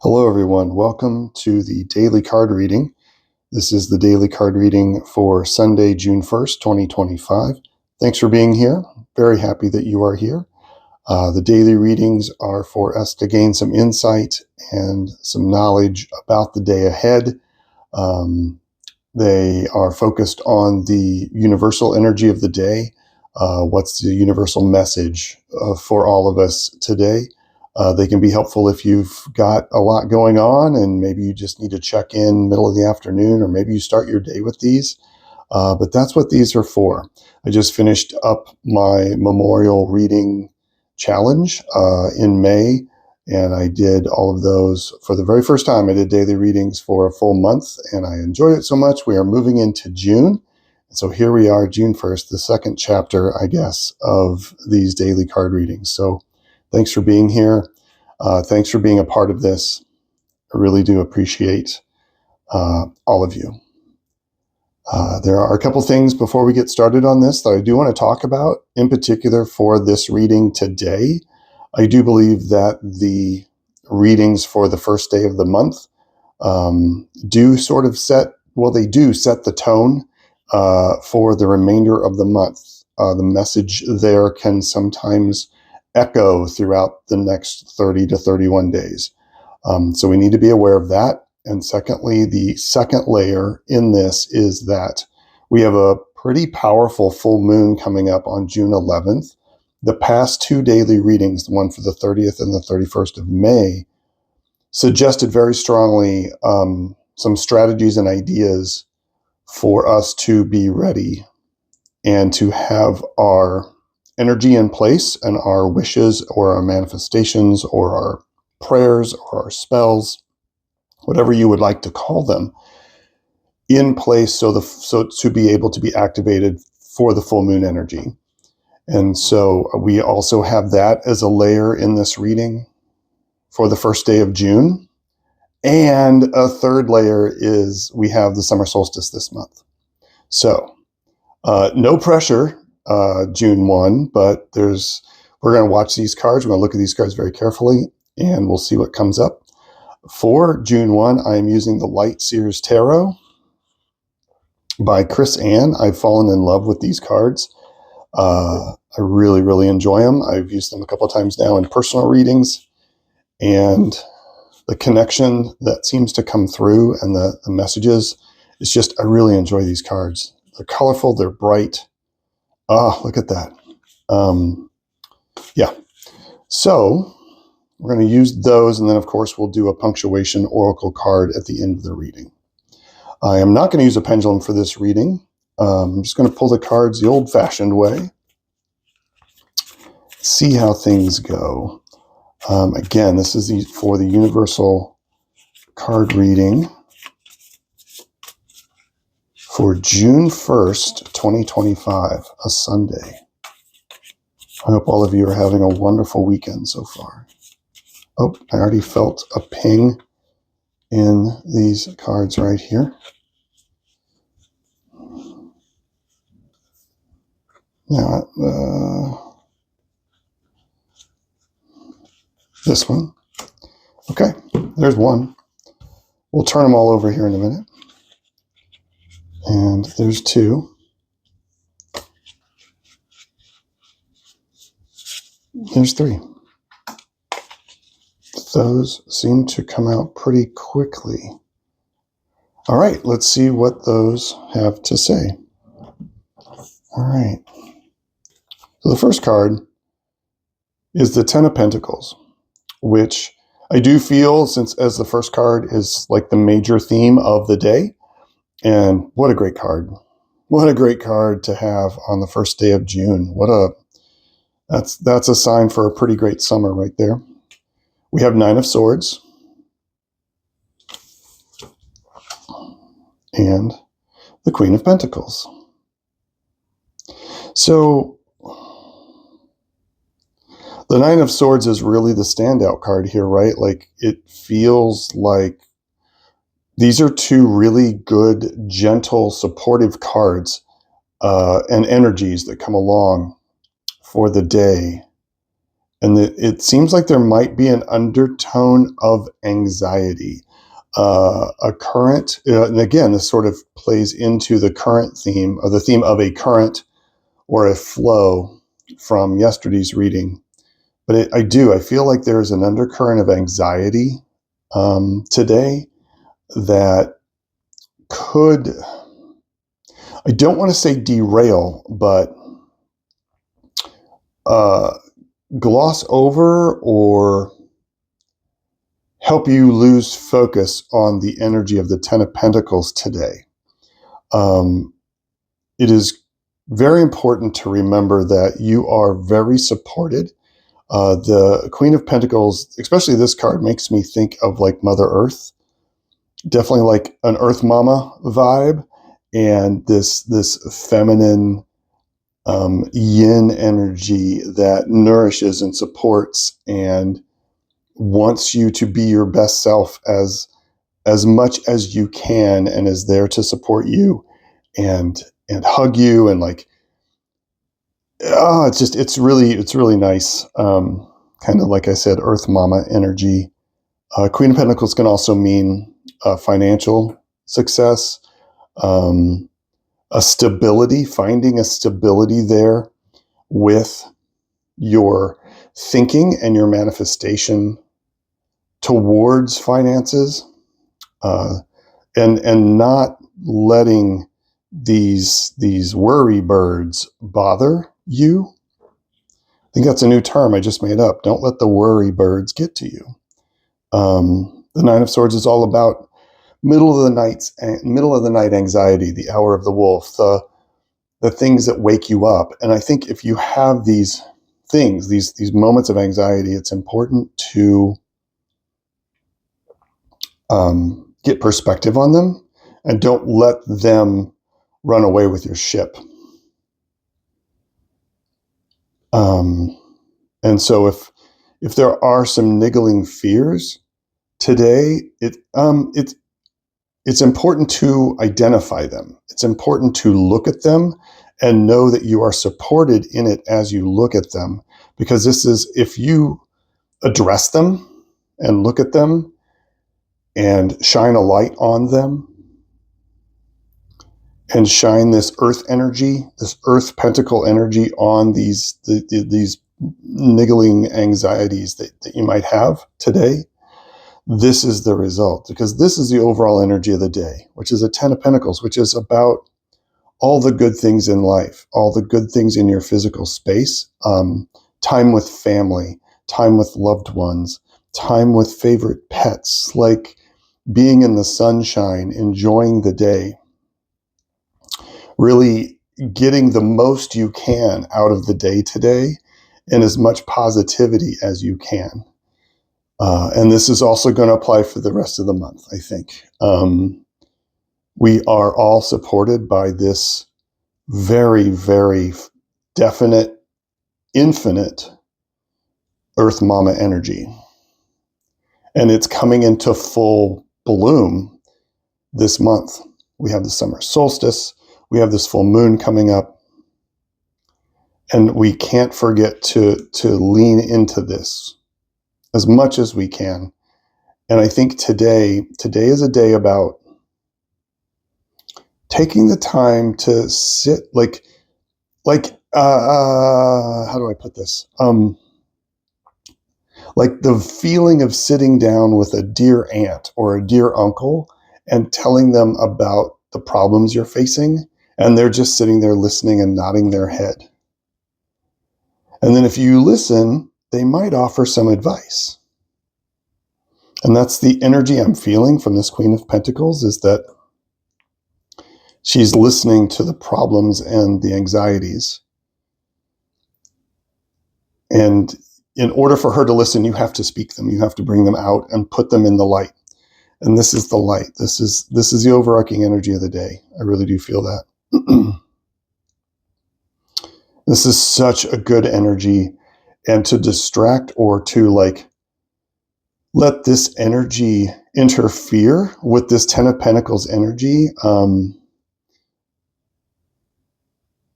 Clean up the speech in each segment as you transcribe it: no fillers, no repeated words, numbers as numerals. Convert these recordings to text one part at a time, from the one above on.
Hello, everyone. Welcome to the daily card reading. This is the daily card reading for Sunday, June 1st, 2025. Thanks for being here. Very happy that you are here. The daily readings are for us to gain some insight and some knowledge about the day ahead. They are focused on the universal energy of the day. What's the universal message for all of us today? They can be helpful if you've got a lot going on and maybe you just need to check in middle of the afternoon, or maybe you start your day with these. But that's what these are for. I just finished up my memorial reading challenge in May, and I did all of those for the very first time. I did daily readings for a full month, and I enjoyed it so much. We are moving into June. So here we are, June 1st, the second chapter, I guess, of these daily card readings. So thanks for being here. Thanks for being a part of this. I really do appreciate all of you. There are a couple things before we get started on this that I do want to talk about, in particular for this reading today. I do believe that the readings for the first day of the month do sort of set the tone for the remainder of the month. The message there can sometimes echo throughout the next 30 to 31 days. So we need to be aware of that. And secondly, the second layer in this is that we have a pretty powerful full moon coming up on June 11th. The past two daily readings, the one for the 30th and the 31st of May, suggested very strongly some strategies and ideas for us to be ready and to have our energy in place and our wishes or our manifestations or our prayers or our spells, whatever you would like to call them, in place so to be able to be activated for the full moon energy. And so we also have that as a layer in this reading for the first day of June. And a third layer is we have the summer solstice this month. So no pressure, June 1, but we're going to watch these cards. We're going to look at these cards very carefully, and we'll see what comes up. For June 1, I am using the Light Seers Tarot by Chris Ann. I've fallen in love with these cards. I really, really enjoy them. I've used them a couple of times now in personal readings, and the connection that seems to come through and the messages, it's just, I really enjoy these cards. They're colorful, they're bright. Oh, look at that. Yeah. So we're going to use those, and then, of course, we'll do a punctuation oracle card at the end of the reading. I am not going to use a pendulum for this reading. I'm just going to pull the cards the old-fashioned way. See how things go. Again, this is for the universal card reading for June 1st, 2025, a Sunday. I hope all of you are having a wonderful weekend so far. Oh, I already felt a ping in these cards right here. Now, this one. Okay, there's one. We'll turn them all over here in a minute. And there's two. There's three. Those seem to come out pretty quickly. All right, let's see what those have to say. All right. So the first card is the Ten of Pentacles, which I do feel, since as the first card is like the major theme of the day. And what a great card. What a great card to have on the first day of June. That's a sign for a pretty great summer right there. We have Nine of Swords and the Queen of Pentacles. So the Nine of Swords is really the standout card here, right? Like, it feels like these are two really good, gentle, supportive cards and energies that come along for the day. And it seems like there might be an undertone of anxiety, a current, and again, this sort of plays into the current theme, or the theme of a current or a flow from yesterday's reading. But I feel like there's an undercurrent of anxiety today that could, I don't want to say derail, but uh, gloss over or help you lose focus on the energy of the Ten of Pentacles today. It is very important to remember that you are very supported. The Queen of Pentacles, especially this card, makes me think of like Mother Earth, definitely like an Earth Mama vibe, and this feminine yin energy that nourishes and supports and wants you to be your best self as much as you can, and is there to support you and hug you, and like, oh, it's really nice. Kind of like I said, Earth Mama energy. Queen of Pentacles can also mean financial success, um, a stability, finding a stability there with your thinking and your manifestation towards finances, and not letting these worry birds bother you. I think that's a new term I just made up. Don't let the worry birds get to you. The Nine of Swords is all about middle of the night anxiety, the hour of the wolf, the things that wake you up. And I think if you have these things, these moments of anxiety, it's important to get perspective on them and don't let them run away with your ship. And so if there are some niggling fears today, it's important to identify them. It's important to look at them and know that you are supported in it as you look at them, because this is, if you address them and look at them and shine a light on them and shine this earth energy, this earth pentacle energy on these niggling anxieties that you might have today, this is the result, because this is the overall energy of the day, which is a Ten of Pentacles, which is about all the good things in life, all the good things in your physical space, time with family, time with loved ones, time with favorite pets, like being in the sunshine, enjoying the day, really getting the most you can out of the day today and as much positivity as you can. And this is also going to apply for the rest of the month, I think. We are all supported by this very, very definite, infinite Earth Mama energy. And it's coming into full bloom this month. We have the summer solstice. We have this full moon coming up. And we can't forget to lean into this as much as we can. And I think today is a day about taking the time to sit, how do I put this? Like the feeling of sitting down with a dear aunt or a dear uncle and telling them about the problems you're facing, and they're just sitting there listening and nodding their head. And then if you listen, they might offer some advice. And that's the energy I'm feeling from this Queen of Pentacles, is that she's listening to the problems and the anxieties. And in order for her to listen, you have to speak them. You have to bring them out and put them in the light. And this is the light. This is the overarching energy of the day. I really do feel that. This is such a good energy. And to distract or to let this energy interfere with this Ten of Pentacles energy,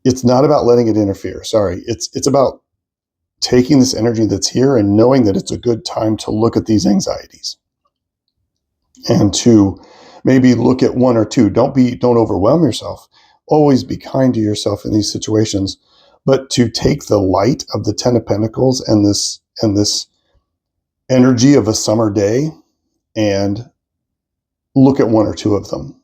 it's not about letting it interfere. Sorry. It's about taking this energy that's here and knowing that it's a good time to look at these anxieties and to maybe look at one or two. Don't overwhelm yourself. Always be kind to yourself in these situations, but to take the light of the Ten of Pentacles and this energy of a summer day and look at one or two of them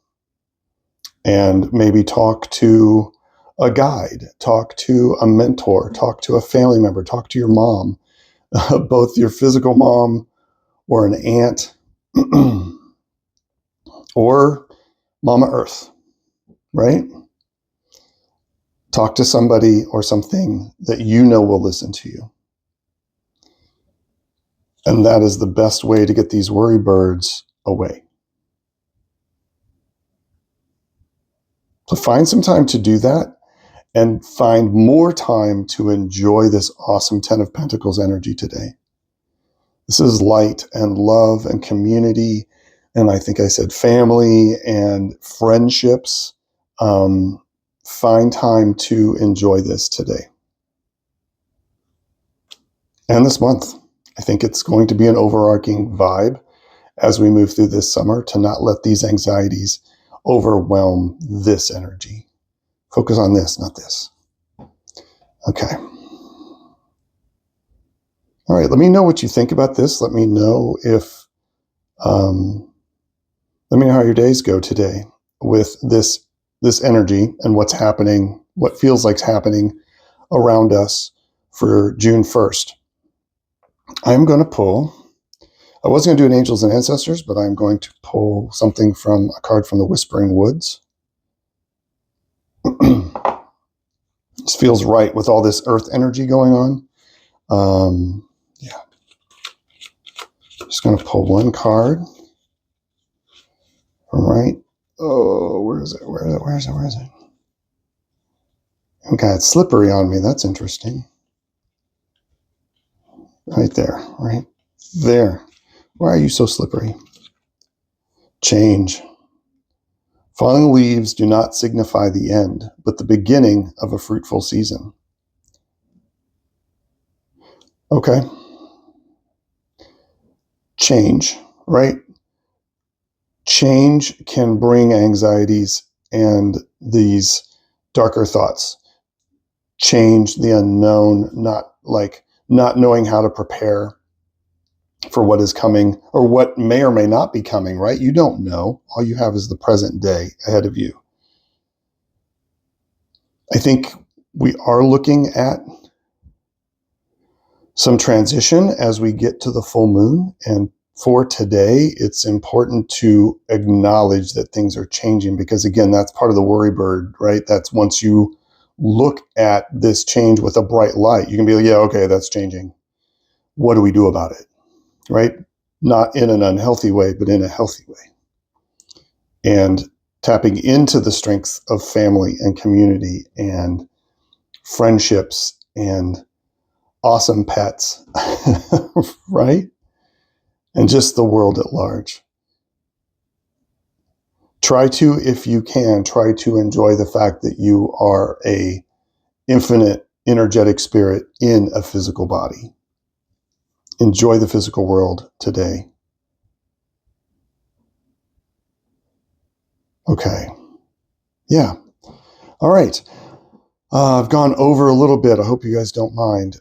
and maybe talk to a guide, talk to a mentor, talk to a family member, talk to your mom, both your physical mom or an aunt or Mama Earth, right? Talk to somebody or something that you know will listen to you. And that is the best way to get these worry birds away. So find some time to do that and find more time to enjoy this awesome Ten of Pentacles energy today. This is light and love and community. And I think I said family and friendships. Find time to enjoy this today. And this month, I think it's going to be an overarching vibe as we move through this summer to not let these anxieties overwhelm this energy. Focus on this, not this. Okay. All right, let me know what you think about this. Let me know if, let me know how your days go today with this energy and what's happening, what feels like happening around us for June 1st. I'm going to pull, I was going to do an Angels and Ancestors, but I'm going to pull something from a card from the Whispering Woods. This feels right with all this earth energy going on. Yeah. Just going to pull one card. All right. Oh, where is it? Where is it? Okay, it's slippery on me. That's interesting. Right there. Why are you so slippery? Change. Falling leaves do not signify the end, but the beginning of a fruitful season. Okay. Change, right? Change can bring anxieties and these darker thoughts. Change, the unknown, not knowing how to prepare for what is coming or what may or may not be coming, right? You don't know. All you have is the present day ahead of you. I think we are looking at some transition as we get to the full moon. And for today, it's important to acknowledge that things are changing because, again, that's part of the worry bird, right? That's once you look at this change with a bright light, you can be like, yeah, okay, that's changing. What do we do about it, right? Not in an unhealthy way, but in a healthy way. And tapping into the strengths of family and community and friendships and awesome pets, right? And just the world at large. Try to, if you can, try to enjoy the fact that you are a infinite energetic spirit in a physical body. Enjoy the physical world today. Okay. Yeah. All right. I've gone over a little bit. I hope you guys don't mind.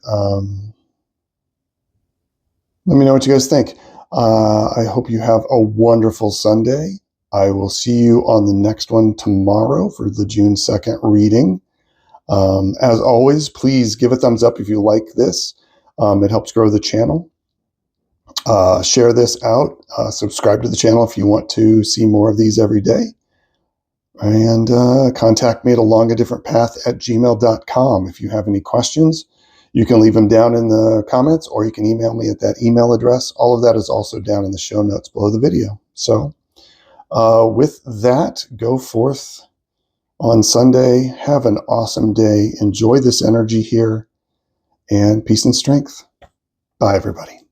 Let me know what you guys think. I hope you have a wonderful Sunday. I will see you on the next one tomorrow for the June 2nd reading. As always, please give a thumbs up if you like this. It helps grow the channel. Share this out. Subscribe to the channel if you want to see more of these every day. And contact me at alongadifferentpath@gmail.com. If you have any questions, you can leave them down in the comments or you can email me at that email address. All of that is also down in the show notes below the video. So with that, go forth on Sunday. Have an awesome day. Enjoy this energy here and peace and strength. Bye, everybody.